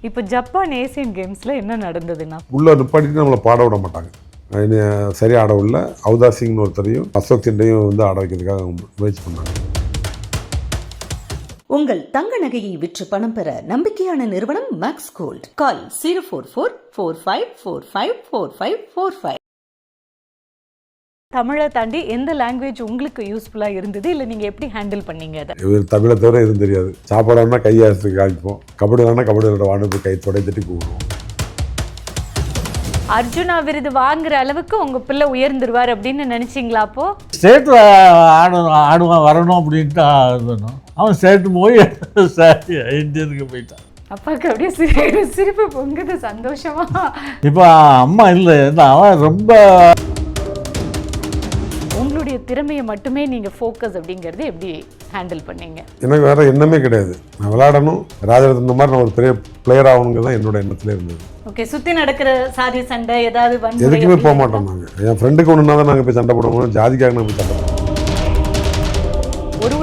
இப்போ Japan Asian கேம்ஸில் என்ன நடந்ததுன்னா உள்ள நிப்பாட்டிட்டு நம்மளை பாட விட மாட்டாங்க. சரியாக ஆட உள்ள அவதார் சிங்னு ஒருத்தரையும் அசோக் சிண்டையும் வந்து ஆட வைக்கிறதுக்காக முயற்சி பண்ணாங்க. உங்கள் தங்க நகையை விற்று பணம் பெற நம்பிக்கையான நிறுவனம் மேக்ஸ் கோல்ட். கால் 04445454545. தமிழை தாண்டி எந்த லாங்குவேஜ் உங்களுக்கு யூஸ்ஃபுல்லாக இருந்தது, இல்லை நீங்கள் எப்படி ஹேண்டில் பண்ணீங்க அதை? இவர் தமிழை தவிர எதுவும் தெரியாது. சாப்பாடுனா கையாசத்துக்கு காமிப்போம், கபடி விளாட்னா கபடி விளையாட வாண்டு கை தொடை தட்டி கூடுவோம். அர்ஜுனா விருது வாங்குற அளவுக்கு உங்க பிள்ளை உயர்ந்துருவார் அப்படின்னு நினைச்சிங்களா? அப்போ ஸ்டேட்டில் ஆடுவான் வரணும் அப்படின்ட்டு ஆடணும். அவன் ஸ்டேட்டு போய் இந்தியனுக்கு போயிட்டான். அப்பாவுக்கு அப்படியே சிரிப்பு பொங்குது சந்தோஷமா. இப்போ அம்மா இல்லை, அவன் ரொம்ப உங்களுடைய திறமையை மட்டுமே நீங்கள் ஃபோக்கஸ் அப்படிங்கிறது எப்படி ஹேண்டில் பண்ணீங்க? எனக்கு வேறு எண்ணமே கிடையாது. நான் விளையாடணும், ராஜரத்ன மாதிரி நான் ஒரு பெரிய பிளேயர் ஆகணுங்கிறது தான் என்னோட எண்ணத்தில் இருந்தது. ஓகே, சுற்றி நடக்கிற சாதி சண்டை ஏதாவது எதுக்குமே போக மாட்டோம் நாங்கள். என் ஃப்ரெண்டுக்கு ஒன்றுனா தான் நாங்கள் போய் சண்டை போடுவோம், ஜாதிக்காக நாங்கள் போய் சண்டை போடுவோம்.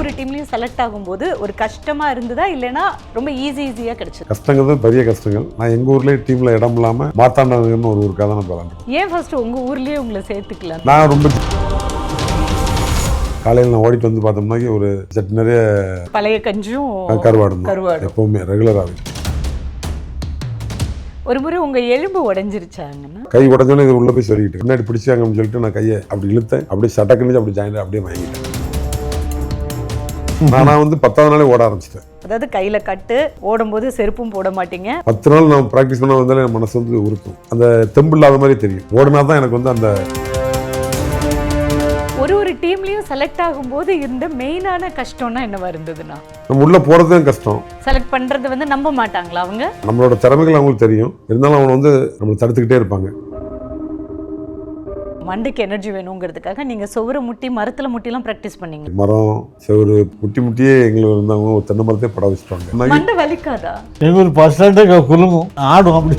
ஒரு டீம்லையும் செலக்ட் ஆகும்போது ஒரு கஷ்டமாக இருந்ததா, இல்லைன்னா ரொம்ப ஈஸியாக கிடைச்சது? கஷ்டங்கிறது பெரிய கஷ்டங்கள். நான் எங்கள் ஊர்லேயே டீமில் இடம் இல்லாமல் மாத்தாண்டன்னு ஒரு ஊருக்காக தான் நான் விளாண்டுருக்கேன். ஏன் ஃபர்ஸ்ட் உங்கள் ஊர்லேயே உங்களை சேர்த்துக்கலாம்? நான் ரொம்ப காலையில் நான் ஓடிட்டு வந்து பார்த்தோம்னா ஒரு சட்டு நிறைய பழைய கஞ்சும் கருவாடு எப்பவுமே ரெகுலராகவே. ஒரு முறை உங்கள் எலும்பு உடஞ்சிருச்சாங்கன்னா? கை உடஞ்சோன்னே இது உள்ளே போய் சொல்லிக்கிட்டு முன்னாடி பிடிச்சாங்கன்னு சொல்லிட்டு நான் கையை அப்படி இழுத்தேன், அப்படியே சட்டக்குன்னு அப்படி ஜாயின் அப்படியே வாங்கிட்டேன். நான் வந்து 10வது நாளே ஓட ஆரம்பிச்சிட்டேன். அதாவது கையில் கட்டு, ஓடும்போது செருப்பும் போட மாட்டீங்க. 10 நாள் நான் ப்ராக்டிஸ் பண்ண வந்தாலே என் மனசு வந்து உறுத்தும். அந்த தெம்பு இல்லாத மாதிரி தெரியும். ஓடினா தான் எனக்கு வந்து அந்த ஒரு டீம்லையும் செலக்ட் ஆகும்போது இருந்த மெயினான கஷ்டம்னா என்னவா இருந்ததுன்னா? நம்ம உள்ளே போகிறது தான் கஷ்டம். செலக்ட் பண்ணுறது வந்து நம்ப மாட்டாங்களா அவங்க? நம்மளோட திறமைகள் அவங்களுக்கு தெரியும், இருந்தாலும் அவங்க வந்து நம்மளை தடுத்துக்கிட்டே இருப்பாங்க. மண்டைக்கு எனர்ஜி வேணுங்கிறதுக்காக நீங்கள் சுவரை முட்டி மரத்தில் முட்டிலாம் ப்ராக்டிஸ் பண்ணீங்க? மரம் செவரு முட்டியே எங்களுக்கு இருந்தவங்க ஒரு தென்னை மரத்தை பட வச்சுட்டாங்க. மண்டை வலிக்காதா? எங்கள் ஒரு பர்சன்ட்டு குலுங்கும், ஆடும். அப்படி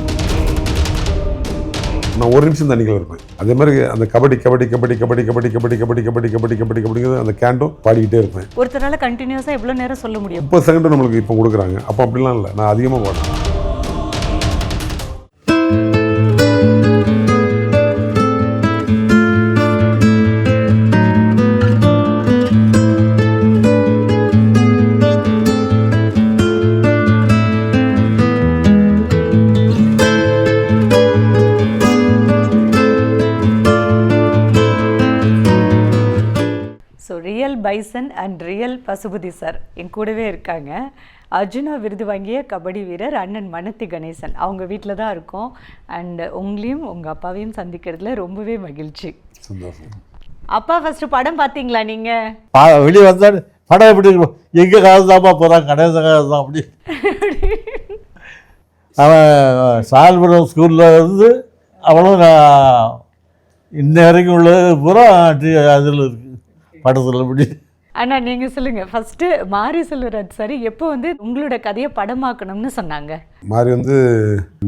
நான் ஒரு நிமிஷம் தண்ணிகள் இருப்பேன். அதே மாதிரி அந்த கபடி கபடி கபடி கபடி கபடி கபடி கபடி கபடி கபடி கபடி கபடிங்கிறது அந்த கேண்டும் பாடிக்கிட்டே இருப்பேன். ஒருத்தரால் கண்டினியூஸாக எவ்வளோ நேரம் சொல்ல முடியும்? 30 செகண்ட் நம்மளுக்கு இப்போ கொடுக்குறாங்க. அப்போ அப்படிலாம் இல்லை, நான் அதிகமாக பாடுறேன். Real bison and real Pasupathi sir என் கூடவே இருக்காங்க. அர்ஜுனா விருது வாங்கிய கபடி வீரர் அண்ணன் மனத்தி கணேசன் அவங்க வீட்டில் தான் இருக்கோம். அண்ட் உங்களையும் உங்கள் அப்பாவையும் சந்திக்கிறதுல ரொம்பவே மகிழ்ச்சி. சந்தோஷம். அப்பா ஃபர்ஸ்ட் படம் பார்த்தீங்களா நீங்கள்? வெளியே வந்தால் படம் எப்படி இருக்கும்? எங்கள் காசு தான்ப்பா போகிறான், கணேசன் காசு தான். அப்படி அவன் சால்புரம் ஸ்கூலில் இருந்து அவளும் இன்ன வரைக்கும் உள்ளது பூரா அதில் இருக்குது படத்தில். அப்படி அண்ணா நீங்கள் சொல்லுங்கள் ஃபஸ்ட்டு. மாரி செல்வராஜ் சார் எப்போ வந்து உங்களோட கதையை படமாக்கணும்னு சொன்னாங்க? மாரி வந்து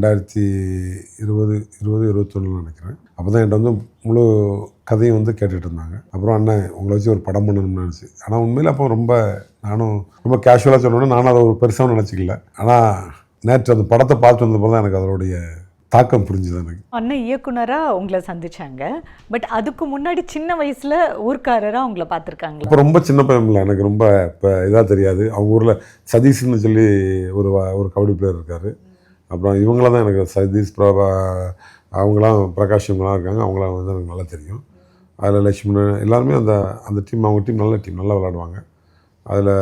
2020-21 நினைக்கிறேன். அப்போ தான் என்கிட்ட வந்து முழு கதையும் வந்து கேட்டுட்டு இருந்தாங்க. அப்புறம் அண்ணன் உங்களை வச்சு ஒரு படம் பண்ணணும்னு நினச்சி. ஆனால் உண்மையில் அப்போ நானும் ரொம்ப கேஷுவலாக சொன்னோன்னே நானும் அதை ஒரு பெருசாக நினச்சிக்கல. ஆனால் நேற்று அந்த படத்தை பார்த்து வந்தப்போ தான் எனக்கு அதோடைய தாக்கம் புரிஞ்சுது. எனக்கு அண்ணன் இயக்குனராக உங்களை சந்திச்சாங்க, பட் அதுக்கு முன்னாடி சின்ன வயசில் ஊர்க்காரராக உங்களை பார்த்துருக்காங்க. இப்போ ரொம்ப சின்ன பையன் இல்லை, எனக்கு ரொம்ப இப்போ இதாக தெரியாது. அவங்க ஊரில் சதீஷ்னு சொல்லி ஒரு கபடி பிளேயர் இருக்கார். அப்புறம் இவங்களாம் தான் எனக்கு சதீஷ் பிரபா, அவங்களாம் பிரகாஷ் இவங்களாம் இருக்காங்க. அவங்களாம் வந்து எனக்கு நல்லா தெரியும். அதில் லட்சுமணன் எல்லாருமே அந்த டீம், அவங்க டீம் நல்ல டீம், நல்லா விளையாடுவாங்க. அதில்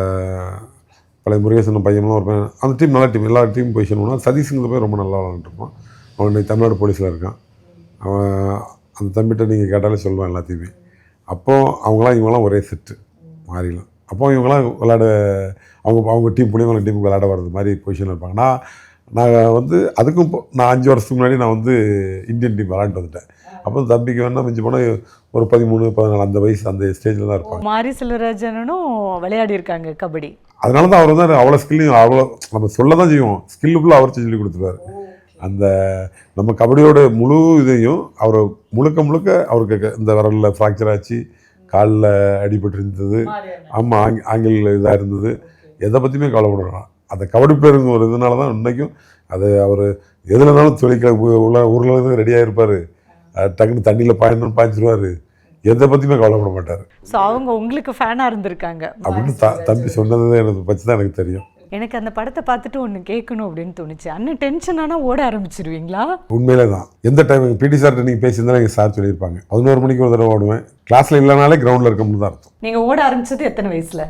பழைய முருகேசன் பையன்லாம் ஒரு பையன், அந்த டீம் நல்ல டீம், எல்லா டீம் பொசிஷன் போனால் சதீஷுங்கிற போய் ரொம்ப நல்லா விளாண்டுருப்பான். அவன் இன்றைக்கி தமிழ்நாடு போலீஸில் இருக்கான். அவன் அந்த தம்பிகிட்ட நீங்கள் கேட்டாலே சொல்லுவான் எல்லாத்தையுமே. அப்போது இவங்களாம் ஒரே செட்டு மாறிலாம். அப்போ இவங்களாம் விளையாட அவங்க டீம் புனியவங்க டீமுக்கு விளையாட வர்றது மாதிரி பொசிஷனில் இருப்பாங்க. நான் வந்து அதுக்கும் நான் 5 வருஷத்துக்கு முன்னாடி நான் வந்து இந்தியன் டீம் விளையாண்டு வந்துட்டேன். அப்போ தம்பிக்கு வேணால் மிஞ்சி போனால் ஒரு 13-14 அந்த வயசு அந்த ஸ்டேஜில் தான் இருப்பாங்க. மாரி செல்வராஜனும் விளையாடி இருக்காங்க கபடி. அதனால தான் அவர் வந்து அவ்வளோ ஸ்கில்லையும் அவ்வளோ நம்ம சொல்ல தான் செய்வோம், ஸ்கில்லுக்குள்ளே அவர் சொல்லி கொடுத்துருவார். அந்த நம்ம கபடியோட முழு இதையும் அவர் முழுக்க அவருக்கு இந்த விரலில் ஃப்ராக்சர் ஆச்சு, காலில் அடிபட்டு இருந்தது. ஆமாம், ஆங்கில இதாக இருந்தது. எதை பற்றியுமே கவலைப்படுறான். அந்த கபடி பிளேயருங்க ஒரு இதனால தான் இன்றைக்கும் அது அவர் எதுலனாலும் தொழிற்க ஊரில் ரெடியாக இருப்பார். டக்குன்னு தண்ணியில் பாயணும்னு பாய்ச்சிருவார். எதை பற்றியுமே கவலைப்பட மாட்டார். ஸோ அவங்க உங்களுக்கு ஃபேனாக இருந்திருக்காங்க அப்படின்னு தம்பி சொன்னது எனக்கு பற்றி தான் எனக்கு தெரியும். எனக்கு அந்த படத்தை பார்த்துட்டு ஒன்று கேட்கணும் அப்படின்னு தோணுச்சு. அண்ணன் டென்ஷன் ஆனால் ஓட ஆரம்பிச்சிருவீங்களா? உண்மையிலே தான். எந்த டைம் பிடி சார்கிட்ட நீங்கள் பேசியிருந்தா எங்கள் சார் சொல்லியிருப்பாங்க, 11 மணிக்கு ஒரு தடவை ஓடுவேன். கிளாஸில் இல்லைனாலே கிரவுண்டில் இருக்கணும்னு தான் அர்த்தம். நீங்கள் ஓட ஆரம்பிச்சது எத்தனை வயசில்?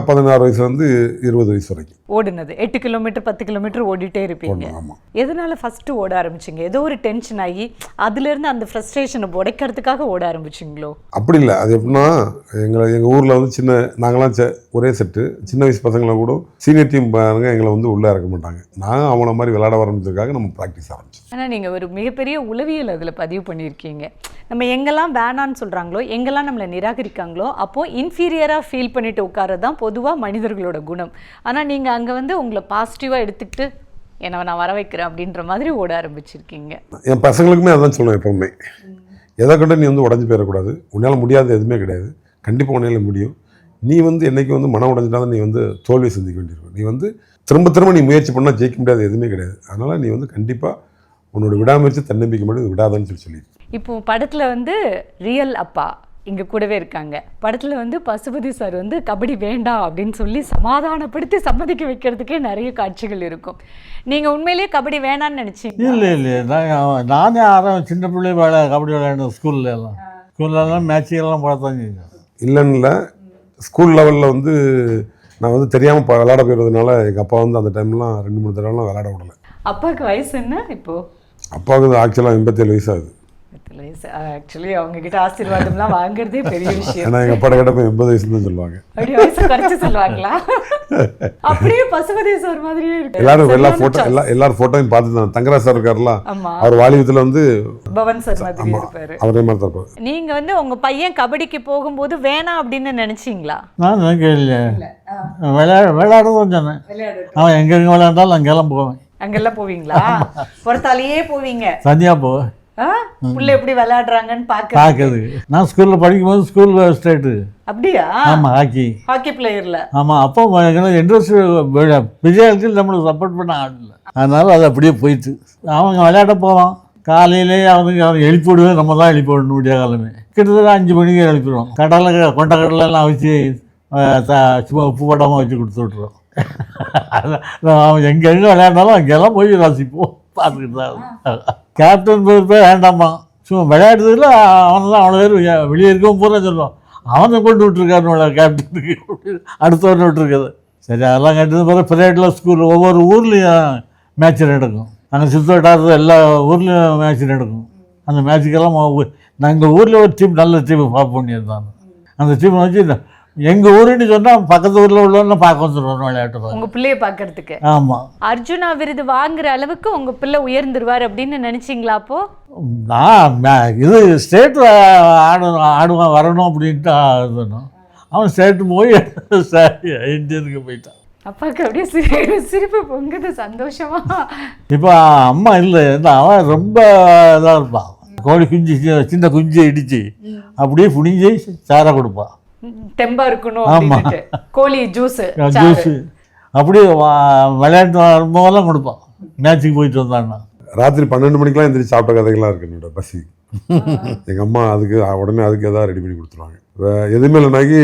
16 வயசுலேருந்து 20 வயசு வரைக்கும் ஓடுனது. 8 கிலோமீட்டர் 10 கிலோமீட்டர் ஓடிட்டே இருப்பீங்க. ஆமாம். எதனால ஃபஸ்ட்டு ஓட ஆரம்பிச்சிங்க? ஏதோ ஒரு டென்ஷன் ஆகி அதுலேருந்து அந்த ஃப்ரஸ்ட்ரேஷனை உடைக்கிறதுக்காக ஓட ஆரம்பிச்சிங்களோ? அப்படி இல்லை. அது எப்படின்னா எங்கள் ஊரில் வந்து நாங்களாம் ஒரே செட்டு. சின்ன வயசு பசங்களை கூட சீனியர் டீம் பாருங்க எங்களை வந்து உள்ளே இறக்க மாட்டாங்க. நான் அவங்கள மாதிரி விளையாட ஆரம்பிச்சதுக்காக நம்ம ப்ராக்டிஸ் ஆரம்பிச்சோம். ஆனால் நீங்கள் ஒரு மிகப்பெரிய உளவியல் அதில் பதிவு பண்ணியிருக்கீங்க. நம்ம எங்கெல்லாம் வேணான்னு சொல்கிறாங்களோ, எங்கெல்லாம் நம்மளை நிராகரிக்காங்களோ, அப்போது இன்ஃபீரியராக ஃபீல் பண்ணிட்டு உட்காரது தான் பொதுவாக மனிதர்களோட குணம். ஆனால் நீங்கள் அங்கே வந்து உங்களை பாசிட்டிவாக எடுத்துக்கிட்டு என்னை நான் வர வைக்கிறேன் அப்படின்ற மாதிரி ஓட ஆரம்பிச்சிருக்கீங்க. என் பசங்களுக்குமே அதான் சொல்லுவேன் எப்போவுமே. எதை கண்டு நீ வந்து உடஞ்சி போயிடக்கூடாது. உன்னால் முடியாத எதுவுமே கிடையாது. கண்டிப்பாக உன்னால் முடியும். நீ வந்து என்றைக்கு வந்து மனம் உடஞ்சிட்டாலும் நீ வந்து தோல்வியை சந்திக்க வேண்டியிருக்கும். நீ வந்து திரும்ப நீ முயற்சி பண்ணால் ஜெயிக்க முடியாது எதுவுமே கிடையாது. அதனால் நீ வந்து கண்டிப்பாக உன்னோட விடாமுயற்சி தன்னம்பிக்கை மட்டும் விடாதான்னு சொல்லி. இப்போ படத்தில் வந்து ரியல் அப்பா இங்கே கூடவே இருக்காங்க. படத்தில் வந்து பசுபதி சார் வந்து கபடி வேண்டாம் அப்படின்னு சொல்லி சமாதானப்படுத்தி சம்மதிக்க வைக்கிறதுக்கே நிறைய காட்சிகள் இருக்கும். நீங்கள் உண்மையிலேயே கபடி வேணான்னு நினச்சிங்க? இல்லை நானே சின்ன பிள்ளை கபடி விளையாடணும். ஸ்கூல்லலாம் மேட்சுகள்லாம் பார்த்தாங்க. இல்லைன்னு இல்லை, ஸ்கூல் லெவலில் வந்து நான் வந்து தெரியாமல் விளையாட போயிடுறதுனால எங்கள் அப்பா வந்து அந்த டைம்லாம் 2-3 தடவைலாம் விளையாட விடலை. அப்பாவுக்கு வயசு என்ன இப்போது? அப்பாவுக்கு ஆக்சுவலாக 87 வயசு ஆகுது. ஆக்சுவலி அவங்க கிட்ட ஆசீர்வாதம்லாம் வாங்குறதே பெரிய விஷயம். ஏன்னா எங்கள் அப்பாட்ட கேட்டப்போ 80 வயசுன்னு தான் சொல்லுவாங்க. அப்படியே வயசு குறைச்சி சொல்லுவாங்களா? அப்படியே பசுபதி சார் மாதிரியே இருக்கு. எல்லாரும் ஃபோட்டோயும் பார்த்து தான். தங்கராஜ் சார் இருக்காருலாம், அவர் வாலிபத்தில் வந்து பவன் சார் மாதிரி இருப்பாரு. அவரே மாதிரி தான் இருப்பாரு. நீங்க வந்து உங்க பையன் கபடிக்கு போகும்போது வேணாம் அப்படின்னு நினைச்சீங்களா? நான் நினைக்கல. விளையாடுவோம் சொன்னேன். அவன் எங்கே விளையாண்டாலும் அங்கெல்லாம் போவேன். அங்கெல்லாம் போவீங்களா? பொறுத்தாலேயே போவீங்க? தனியாக போவேன். புள்ள எப்படி விளையாடுறாங்கன்னு பார்க்குறது. நான் ஸ்கூலில் படிக்கும்போது ஸ்கூல் ஸ்டேட்டு. அப்படியா? ஆமாம், ஹாக்கி பிளேயரில். ஆமாம். அப்போ இன்ட்ரெஸ்ட் விஜயத்தில் நம்மளுக்கு சப்போர்ட் பண்ண ஆடல. அதனால அது அப்படியே போயிட்டு அவங்க விளையாட போவான். காலையிலே அவங்க எழுப்பி விடுவேன். நம்ம தான் எழுப்பி விடணும். விடிய காலமே கிட்டத்தட்ட 5 மணிக்கு எழுப்பிடுவோம். கொண்டக்கடலாம் வச்சு உப்பு படமாக வச்சு கொடுத்து விட்ருவோம். அவன் எங்கே விளையாடினாலும் அங்கெல்லாம் போய் ரசிப்போம், பார்த்துக்கிட்டு தான். கேப்டன் பொறுப்பே வேண்டாமா, சும்மா விளையாடுறதுல அவனை தான் அவ்வளோ பேர் வெளியே இருக்கவும் பூரா சொல்லுவான். அவனை கொண்டு விட்டுருக்காருன்னு கேப்டனுக்கு அடுத்தவரை விட்டுருக்குது. சரி, அதெல்லாம் கட்டின பிறகு பிரைவேட்டில் ஸ்கூல் ஒவ்வொரு ஊர்லேயும் மேட்ச் நடக்கும். நாங்கள் சுற்ற வட்டாரத்தில் எல்லா ஊர்லேயும் மேட்ச் நடக்கும். அந்த மேட்சுக்கெல்லாம் நாங்கள் ஊரில் ஒரு டீம் நல்ல டீம் பார்ப்போம் பண்ணியிருந்தாங்க. அந்த டீமை வச்சு எங்கள் ஊருன்னு சொன்னால் பக்கத்து ஊரில் உள்ளவன்னு பார்க்க வந்துடுவோம் விளையாட்டு. உங்கள் பிள்ளையை பார்க்கறதுக்கு? ஆமாம். அர்ஜுனா விருது வாங்குற அளவுக்கு உங்கள் பிள்ளை உயர்ந்துருவார் அப்படின்னு நினச்சிங்களா? அப்போது நான் இது ஸ்டேட் ஆடுவான் வரணும் அப்படின்ட்டு ஆடணும். அவன் ஸ்டேட்டு போய் இந்தியனுக்கு போயிட்டான். அப்பாவுக்கு அப்படியே சிரிப்பு பொங்குது சந்தோஷமா. இப்போ அம்மா இல்லை, அவன் ரொம்ப இதாக இருப்பான். கோழி குஞ்சு சின்ன குஞ்சை இடித்து அப்படியே புனிஞ்சு சாரை கொடுப்பான். தெம்பா இருக்கணும். ஆமாம், கோழி ஜூஸ் அப்படியே விளையாட்டு வரும்போதெல்லாம் கொடுப்பான். மேட்சுக்கு போயிட்டு வந்தான்னா ராத்திரி 12 மணிக்கெலாம் எந்திரிச்சு சாப்பிட்ட கதைகள்லாம் இருக்கு என்னோட பசி. எங்கள் அம்மா அதுக்கு உடனே அதுக்கு எதாவது ரெடி பண்ணி கொடுத்துருவாங்க. எதுவுமே இல்லைனாக்கி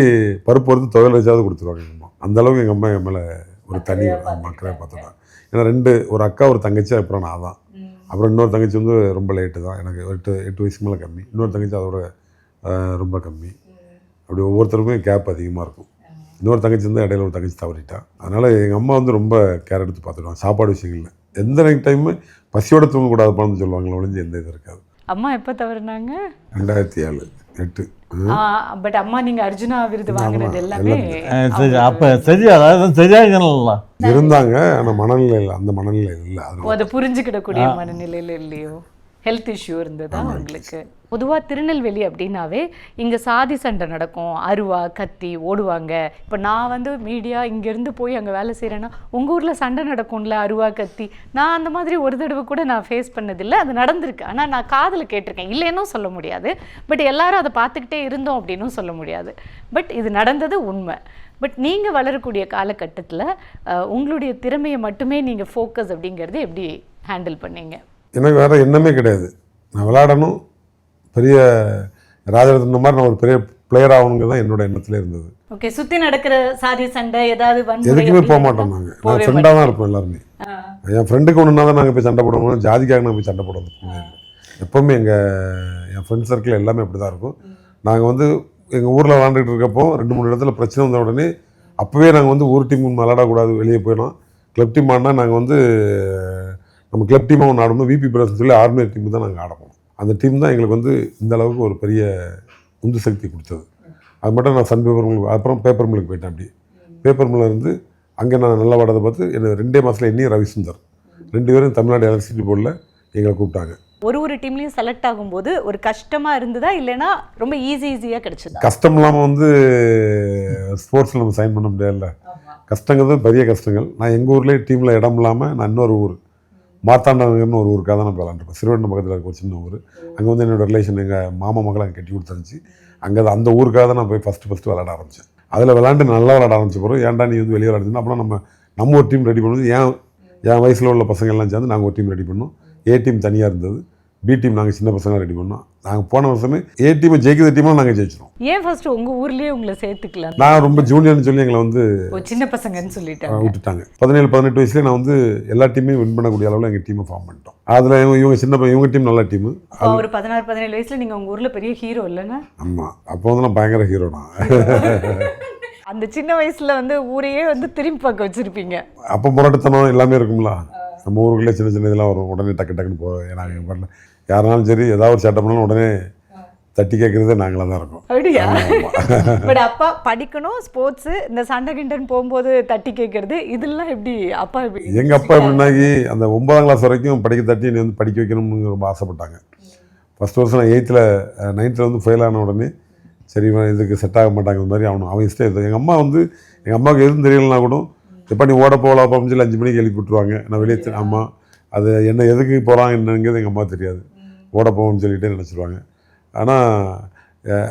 பருப்பு வறுத்து துவையல் வச்சாவது கொடுத்துருவாங்க எங்கள் அம்மா. அந்தளவுக்கு எங்கள் அம்மா என் மேலே ஒரு தனி மக்களே பார்த்துட்டாங்க. ஏன்னா ஒரு அக்கா ஒரு தங்கச்சி, அப்புறம் நான் தான். அப்புறம் இன்னொரு தங்கச்சி வந்து ரொம்ப லேட்டு தான், எனக்கு 8 வயசுக்கு மேலே கம்மி. இன்னொரு தங்கச்சி அதோட ரொம்ப கம்மி. அப்படி ஒவ்வொருத்தருக்கும் கேப் அதிகமாக இருக்கும். இன்னொரு தங்கச்சி வந்து இடையில ஒரு தங்கச்சி தவறிட்டா. அதனால் எங்கள் அம்மா வந்து ரொம்ப கேர் எடுத்து பார்த்துடுவாங்க சாப்பாடு விஷயங்களில். எந்த டைமு பசியோட தூங்கக்கூடாதுப்பான்னு சொல்லுவாங்களே ஒழிஞ்சு எந்த இது இருக்காது. அம்மா எப்போ தவறினாங்க? 2007, 8. பட் அம்மா நீங்கள் அர்ஜுனா விருது வாங்கினது எல்லாமே அப்போ தெரியாது, தெரியாதுங்களா இருந்தாங்க. ஆனால் மனநிலை இல்லை, அந்த மனநிலை இல்லை. அதை புரிஞ்சுக்கிடக்கூடிய மனநிலையில் இல்லையோ? ஹெல்த் இஷ்யூ இருந்ததா உங்களுக்கு? பொதுவாக திருநெல்வேலி அப்படின்னாவே இங்கே சாதி சண்டை நடக்கும், அருவா கத்தி ஓடுவாங்க. இப்போ நான் வந்து மீடியா இங்கேருந்து போய் அங்கே வேலை செய்கிறேன்னா உங்கள் ஊரில் சண்டை நடக்கும்ல, அருவா கத்தி. நான் அந்த மாதிரி ஒரு தடவை கூட நான் ஃபேஸ் பண்ணதில்லை. அது நடந்திருக்கு, ஆனால் நான் காதில் கேட்டிருக்கேன். இல்லைன்னும் சொல்ல முடியாது, பட் எல்லாரும் அதை பார்த்துக்கிட்டே இருந்தோம் அப்படின்னும் சொல்ல முடியாது. பட் இது நடந்தது உண்மை. பட் நீங்கள் வளரக்கூடிய காலகட்டத்தில் உங்களுடைய திறமையை மட்டுமே நீங்கள் ஃபோக்கஸ் அப்படிங்கிறது எப்படி ஹேண்டில் பண்ணீங்க? எனக்கு வேறு எண்ணமே கிடையாது. நான் விளையாடணும், பெரிய ராஜரத்னம் மாதிரி நான் ஒரு பெரிய பிளேயர் ஆகணுங்கிறது தான் என்னோட எண்ணத்திலே இருந்தது. ஓகே, சுற்றி நடக்கிற சாதி சண்டை ஏதாவது எதுக்குமே போக மாட்டோம். நான் ஃப்ரெண்டாக தான் இருப்போம் எல்லாருமே. என் ஃப்ரெண்டுக்கு ஒன்றுனா தான் நாங்கள் போய் சண்டை போடுவோம், ஜாதிக்காக நாங்கள் போய் சண்டை போடுவோம். எப்போவுமே என் ஃப்ரெண்ட் சர்க்கிள் எல்லாமே அப்படி தான் இருக்கும். நாங்கள் வந்து எங்கள் ஊரில் விளாண்டுட்டு இருக்கப்போ 2-3 இடத்துல பிரச்சனை வந்த உடனே அப்போவே நாங்கள் வந்து ஊர் டீம் விளாடக்கூடாது, வெளியே போயிடலாம். கிளப் டீம் ஆடினா நாங்கள் வந்து நம்ம கிளப் டீமாக ஒன்று ஆடணும், விபி பிரஸ் சொல்லி ஆர்டினரி டீம் தான் நாங்கள் ஆடணும். அந்த டீம் தான் எங்களுக்கு வந்து இந்த அளவுக்கு ஒரு பெரிய உந்து சக்தி கொடுத்தது. அது மட்டும் நான் சன் பேப்பர் மில், அப்புறம் பேப்பர் மில்லுக்கு போயிட்டேன். அப்படி பேப்பர் மில்லில் இருந்து அங்கே நான் நல்லா விளாடதை பார்த்து என்ன 2 மாதத்தில் என்னையும் ரவிசுந்தர் 2 பேரும் தமிழ்நாடு எலக்ட்ரிசிட்டி போர்டில் எங்களை கூப்பிட்டாங்க. ஒரு டீம்லேயும் செலக்ட் ஆகும்போது ஒரு கஷ்டமாக இருந்ததா இல்லைன்னா ரொம்ப ஈஸியாக கிடைச்சதா? கஷ்டம் இல்லாமல் வந்து ஸ்போர்ட்ஸில் நம்ம சைன் பண்ண முடியாதுல்ல. கஷ்டங்கிறது பெரிய கஷ்டங்கள். நான் எங்கள் ஊர்லேயே டீமில் இடம் இல்லாமல் நான் இன்னொரு ஊர் மார்த்தாண்டனகர்னு ஒரு ஊருக்காக தான் நான் விளாண்டுருப்பேன். சிறுவண்டம் பக்கத்தில் இருக்க ஒரு சின்ன ஊர். அங்கே வந்து என்னோடய ரிலேஷன் எங்கள் மாமா மகளை அங்கே கட்டி கொடுத்துருந்துச்சு. அங்கே அந்த ஊருக்காக தான் நான் போய் ஃபஸ்ட்டு விளாட ஆரம்பித்தேன். அதில் விளாண்டு நல்லா விளாட ஆரம்பிச்ச பிறகு ஏன்டா நீ வந்து வெளியே விளாடுச்சுன்னா அப்புறம் நம்ம ஒரு டீம் ரெடி பண்ணுறது. என் வயசில் உள்ள பசங்கள்லாம் சேர்ந்து நாங்கள் ஒரு டீம் ரெடி பண்ணோம். ஏ டீம் தனியாக இருந்தது, பி டீம் நாங்கள் சின்ன பசங்க ரெடி பண்ணோம். நாங்கள் போன வருஷமே ஏ டீமை ஜெயிக்கிற டீமாக நாங்கள் ஜெயிச்சிடும். ஏன் ஃபர்ஸ்ட் உங்கள் ஊர்லேயே உங்களை சேர்த்துக்கலாம்? நான் ரொம்ப ஜூனியர்னு சொல்லி எங்களை வந்து சின்ன பசங்கன்னு சொல்லிட்டாங்க, விட்டுட்டாங்க. 17-18 வயசுலேயே நான் வந்து எல்லா டீமையும் வின் பண்ணக்கூடிய அளவில் எங்கள் டீமை ஃபார்ம் பண்ணிட்டோம். அதில் இவங்க டீம் நல்ல டீமு. ஒரு 16-17 வயசில் நீங்கள் உங்கள் ஊரில் பெரிய ஹீரோ இல்லைன்னா? ஆமாம், அப்போ வந்து நான் பயங்கர ஹீரோ தான். அந்த சின்ன வயசில் வந்து ஊரையே வந்து திரும்பி பார்க்க வச்சுருப்பீங்க. அப்போ முரட்டுத்தனம் எல்லாமே இருக்கும்ல. நம்ம ஊருக்குள்ளே சின்ன சின்ன இதெல்லாம் வரும். உடனே டக்குன்னு நாங்கள் பண்ணல யாருனாலும் சரி ஏதாவது ஒரு சட்டை பண்ணாலும் உடனே தட்டி கேட்குறதே நாங்களாக தான் இருக்கோம். அப்படியா? பட் அப்பா படிக்கணும், ஸ்போர்ட்ஸு, இந்த சண்டை கிண்டன் போகும்போது தட்டி கேட்குறது இதெல்லாம் எப்படி அப்பா? எங்கள் அப்பா எப்படின்னாக்கி அந்த 9ஆம் கிளாஸ் வரைக்கும் படிக்க தட்டி என்னை வந்து படிக்க வைக்கணும்னு ரொம்ப ஆசைப்பட்டாங்க. ஃபஸ்ட் வருஷம் நான் 9th வந்து ஃபெயில் ஆன உடனே சரி இதுக்கு செட் ஆக மாட்டாங்க இந்த மாதிரி அவன் இஷ்டம் இருக்குது. எங்கள் அம்மாவுக்கு எதுவும் தெரியலனா கூட எப்போ நீ ஓட போகலாம் அப்படின்னு சொல்லி 5 மணிக்கு எழுப்பி விட்டுருவாங்க. நான் வெளியே அம்மா அது என்ன எதுக்கு போகிறான் என்னங்கிறது எங்கள் அம்மா தெரியாது, ஓட போகணும்னு சொல்லிகிட்டே நினச்சிடுவாங்க. ஆனால்